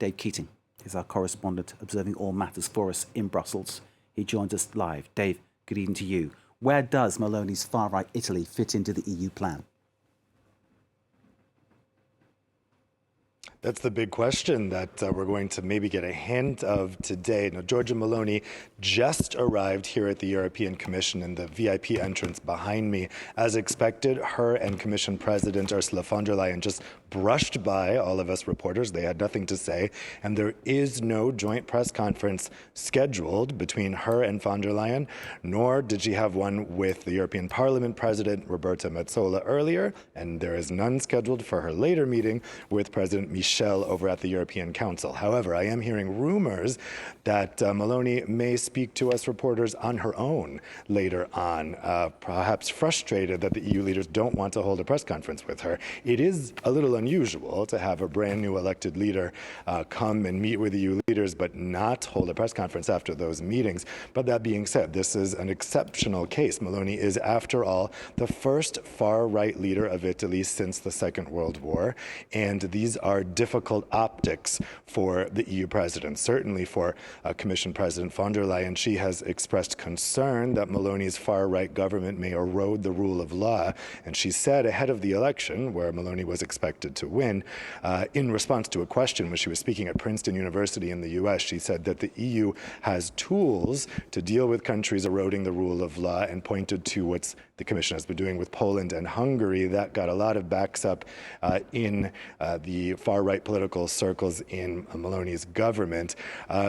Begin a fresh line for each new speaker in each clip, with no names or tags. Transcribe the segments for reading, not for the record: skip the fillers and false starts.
Dave Keating is our correspondent observing all matters for us in Brussels. He joins us live. Dave, good evening to you. Where does Meloni's far-right Italy fit into the EU plan?
That's the big question that we're going to maybe get a hint of today. Now, Giorgia Meloni just arrived here at the European Commission in the VIP entrance behind me. As expected, her and Commission President Ursula von der Leyen just brushed by all of us reporters. They had nothing to say. And there is no joint press conference scheduled between her and von der Leyen, nor did she have one with the European Parliament President Roberta Metsola earlier. And there is none scheduled for her later meeting with President Michel over at the European Council. However, I am hearing rumors that Meloni may speak to us reporters on her own later on, perhaps frustrated that the EU leaders don't want to hold a press conference with her. It is a little unusual to have a brand new elected leader come and meet with EU leaders but not hold a press conference after those meetings. But that being said, this is an exceptional case. Meloni is, after all, the first far-right leader of Italy since the Second World War, and these are difficult optics for the EU president. Certainly for Commission President von der Leyen, she has expressed concern that Meloni's far-right government may erode the rule of law. And she said ahead of the election, where Meloni was expected to win, in response to a question when she was speaking at Princeton University in the US, she said that the EU has tools to deal with countries eroding the rule of law, and pointed to what the Commission has been doing with Poland and Hungary. That got a lot of backs up in the far-right political circles in Meloni's government.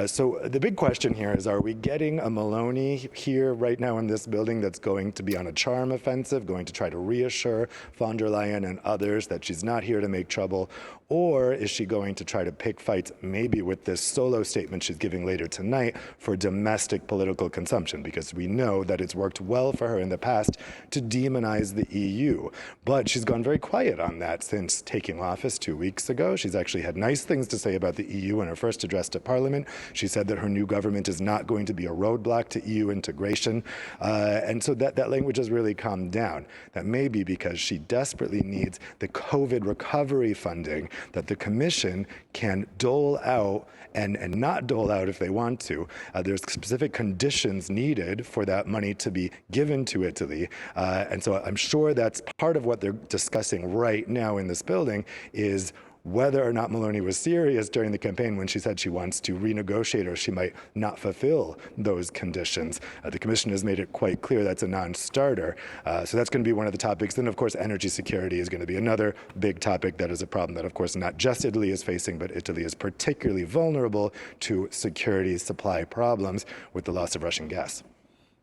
So the big question here is, are we getting a Meloni here right now in this building that's going to be on a charm offensive, going to try to reassure von der Leyen and others that she's not here to make trouble? Or is she going to try to pick fights, maybe with this solo statement she's giving later tonight, for domestic political consumption? Because we know that it's worked well for her in the past to demonize the EU. But she's gone very quiet on that since taking office 2 weeks ago. She's actually had nice things to say about the EU in her first address to Parliament. She said that her new government is not going to be a roadblock to EU integration. And so that language has really calmed down. That may be because she desperately needs the COVID recovery funding that the Commission can dole out and not dole out if they want to. There's specific conditions needed for that money to be given to Italy. And so I'm sure that's part of what they're discussing right now in this building, is whether or not Meloni was serious during the campaign when she said she wants to renegotiate, or she might not fulfill those conditions. The Commission has made it quite clear that's a non-starter. So that's going to be one of the topics. Then, of course, energy security is going to be another big topic. That is a problem that, of course, not just Italy is facing, but Italy is particularly vulnerable to security supply problems with the loss of Russian gas.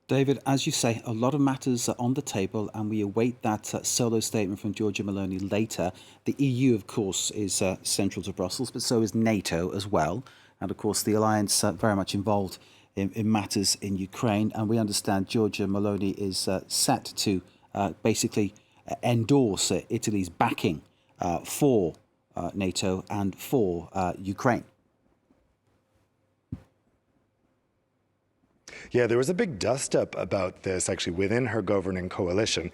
David, as you say, a lot of matters are on the table, and we await that solo statement from Giorgia Meloni later. The EU, of course, is central to Brussels, but so is NATO as well. And, of course, the alliance very much involved in matters in Ukraine. And we understand Giorgia Meloni is set to basically endorse Italy's backing for NATO and for Ukraine.
Yeah, there was a big dust-up about this, actually, within her governing coalition.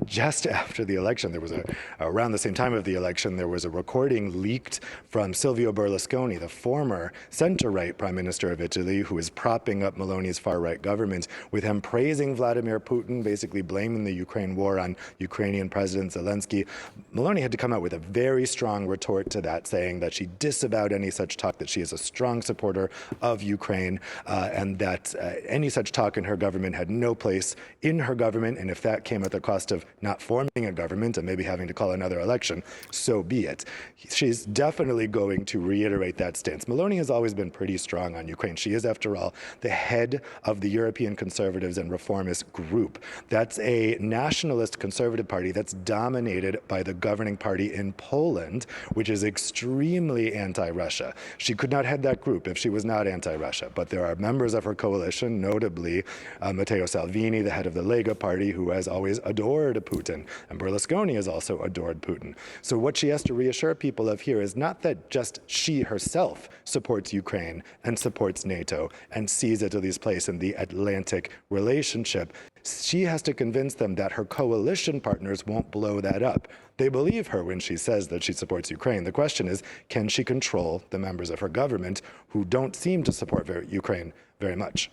Just after the election, there was around the same time of the election, there was a recording leaked from Silvio Berlusconi, the former center-right Prime Minister of Italy, who is propping up Meloni's far-right government, with him praising Vladimir Putin, basically blaming the Ukraine war on Ukrainian President Zelensky. Meloni had to come out with a very strong retort to that, saying that she disavowed any such talk, that she is a strong supporter of Ukraine, and that any such talk in her government had no place in her government, and if that came at the cost of not forming a government and maybe having to call another election, so be it. She's definitely going to reiterate that stance. Meloni has always been pretty strong on Ukraine. She is, after all, the head of the European Conservatives and Reformist group. That's a nationalist conservative party that's dominated by the governing party in Poland, which is extremely anti-Russia. She could not head that group if she was not anti-Russia, but there are members of her coalition, notably Matteo Salvini, the head of the Lega party, who has always adored Putin, and Berlusconi has also adored Putin. So what she has to reassure people of here is not that just she herself supports Ukraine and supports NATO and sees Italy's place in the Atlantic relationship. She has to convince them that her coalition partners won't blow that up. They believe her when she says that she supports Ukraine. The question is, can she control the members of her government who don't seem to support Ukraine very much?